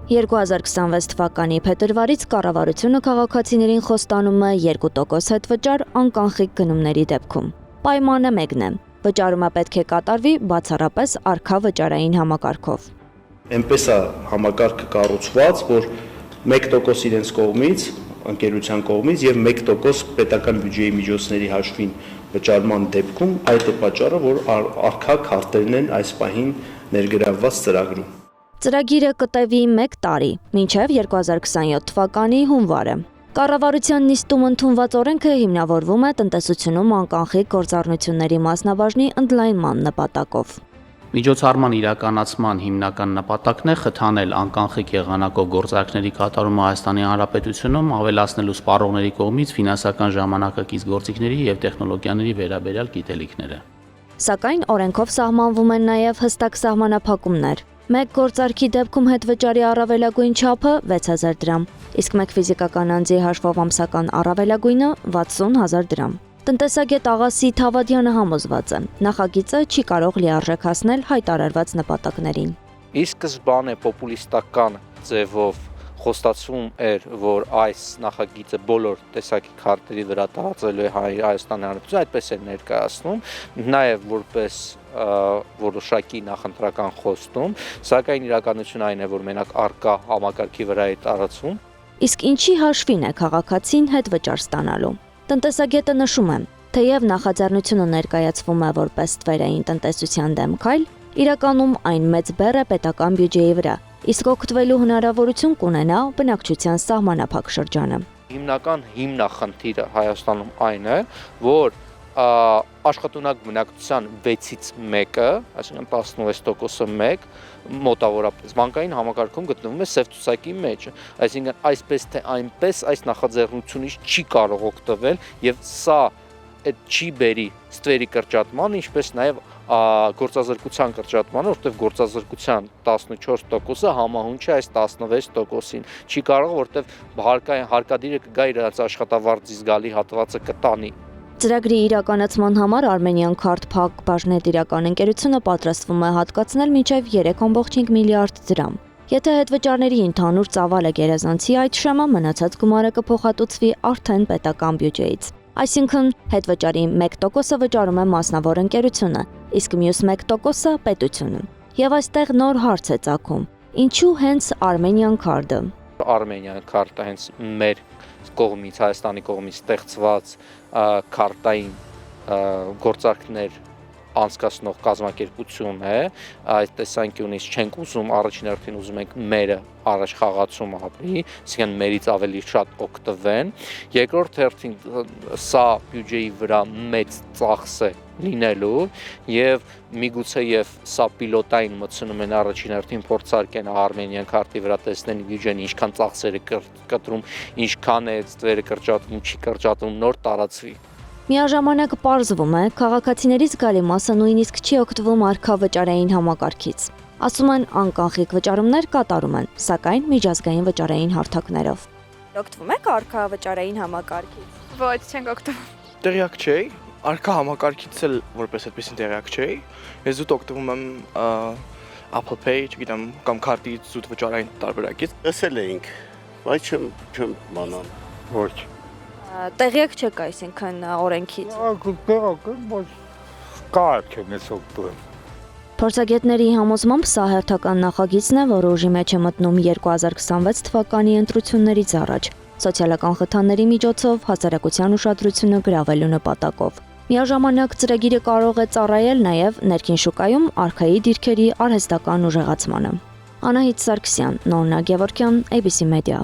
2026 թվականի փետրվարից կառավարությունը քաղաքացիներին խոստանում է 2% հետվճար անկանխիկ գնումների դեպքում։ Պայմանը մեկն է. վճարումը պետք է կատարվի բացառապես առկա վճարային համակարգով։ Այնպես է համակարգը կառուցված, որ 1% իրենց կողմից, ընկերության կողմից եւ 1% պետական բյուջեի միջոցների հաշվին վճարման դեպքում այդ է պատճառը, որ առկա քարտերն են այս պահին ներգրավված ծրագրում։ Ծրագիրը կտևի 1 տարի, մինչև 2027 թվականի հունվարը։ Կառավարության նիստում ընդունված օրենքը հիմնավորվում է տնտեսությունում անկանխիկ գործառնությունների մասնաբաժնի ընդլայնման նպատակով։ Միջոցառման իրականացման հիմնական նպատակն է խթանել անկանխիկ եղանակով գործարքների կատարումը Հայաստանի Հանրապետությունում, ավելացնելու սպառողների կողմից ֆինանսական ժամանակակից գործիքների եւ տեխնոլոգիաների վերաբերյալ գիտելիքները։ Սակայն օրենքով սահմանվում են նաև հստակ սահմանափակումներ։ Մեկ գործարքի դեպքում հետվճարի առավելագույն չափը 6000 դրամ, իսկ մեկ ֆիզիկական անձի հաշվով ամսական առավելագույնը 60000 դրամ։ Տնտեսագետ Աղասի Թավադյանը համոզված է, նախագիծը չի կարող լիարժեք հասնել հայտարարված նպատակներին։ Ի սկզբանե պոպուլիստական ձևով խոստացվում էր, որ այս նախագիծը բոլոր տեսակի քարտերի վրա տարածելու է Հայաստանի Հանրապետությունը, այդպես էր ներկայացնում, նաև որպես որոշակի նախընտրական խոստում, սակայն իրականությունն այն է, որ մենակ առկա համակարգի վրա է տարածվում։ Իսկ ինչի հաշվին է քաղաքացին հետվճար ստանալու։ Տնտեսագետը նշում է, թեև նախաձեռնությունը ներկայացվում է որպես ստվերային տնտեսության դեմ քայլ, իրականում այն մեծ բեռ է պետական բյուջեի վրա, իսկ օգտվելու հնարավորություն կունենա բնակչության սահմանափակ շրջանը։ Հիմնական հիմնախնդիրը Հայաստանում այն է, որ աշխատունակ բնակչության 6-ից 1-ը, այսինքն 16%-ը 1, մոտավորապես բանկային համակարգում գտնվում է սև ցուցակի մեջ, այսինքն այսպես թե այնպես այս նախաձեռնությունից չի կարող օգտվել եւ սա չի բերի ստվերի կրճատման, ինչպես նաև գործազրկության կրճատմանը, որտեղ գործազրկության 14%-ը համահունչ է այս 16%-ին։ Չի կարող, որտեղ հարկադիրը կգա իր աշխատավարձի զգալի հատվածը կտանի։ Ծրագրի իրականացման համար Armenian Card Փակ բաժնետիրական ընկերությունը պատրաստվում է հատկացնել մինչև 3.5 միլիարդ դրամ։ Եթե հետվճարների ընդհանուր ծավալը գերազանցի այդ շեմը, մնացած գումարը կփոխհատուցվի արդեն պետական բյուջեից։ Այսինքն հետվճարի 1%-ը վճարում է մասնավոր ընկերությունը, իսկ մյուս 1%-ը պետությունը։ Եվ այստեղ նոր հարց է ծագում. ինչու հենց Armenian Card-ը։ Armenian Card-ը հենց մեր կողմից, Հայաստանի կողմից ստեղծված քարտային գործարքներ անցկացնող կազմակերպություն է, այդ տեսանկյունից չենք ուզում, առաջին հերթին ուզում ենք մերը առաջ խաղացում ապրի, այսինքն մերից ավելի շատ օգտվեն, երկրորդ հերթին սա բյուջեի վրա մեծ ծախս է լինելու եւ միգուցե եւ սա պիլոտային մտցնում են առաջին հերթին փորձարկեն Armenian Card-ի վրա տեսնեն բյուջեն ինչքան ծախսեր է կտրում, ինչքան է ստվերը կրճատվում, չի կրճատվում, նոր տարածվի։ Միաժամանակ պարզվում է, քաղաքացիներից զգալի մասը նույնիսկ չի օգտվում առկա վճարային համակարգից։ Ասում են անկանխիկ վճարումներ կատարում են, սակայն միջազգային վճարային հարթակներով։ Օգտվում եք առկա վճարային համակարգից։ Ոչ, չենք օգտվում։ Տեղյակ չէի, առկա համակարգից էլ որպես այդպեսին տեղյակ չէի։ Ես զուտ օգտվում եմ Apple Pay, չգիտեմ, կամ քարտի զուտ վճարային տարբերակից։ Լսել էինք, բայց չեմ բանան։ Ոչ։ Տեղյակ չեք այսինքն օրենքից։ Տեղյակ եմ, բայց կարճ եմ ես օգտվում։ Փորձագետների համոզմամբ սա հերթական նախագիծն է, որը ուժի մեջ է մտնում 2026 թվականի ընտրություններից առաջ, սոցիալական խթանների միջոցով հասարակության ուշադրությունը գրավելու նպատակով։ Միաժամանակ ծրագիրը կարող է ծառայել նաև ներքին շուկայում առկայի դիրքերի արհեստական ուժեղացմանը։ Անահիտ Սարգսյան, Նորնա Գևորգյան, ABC Media։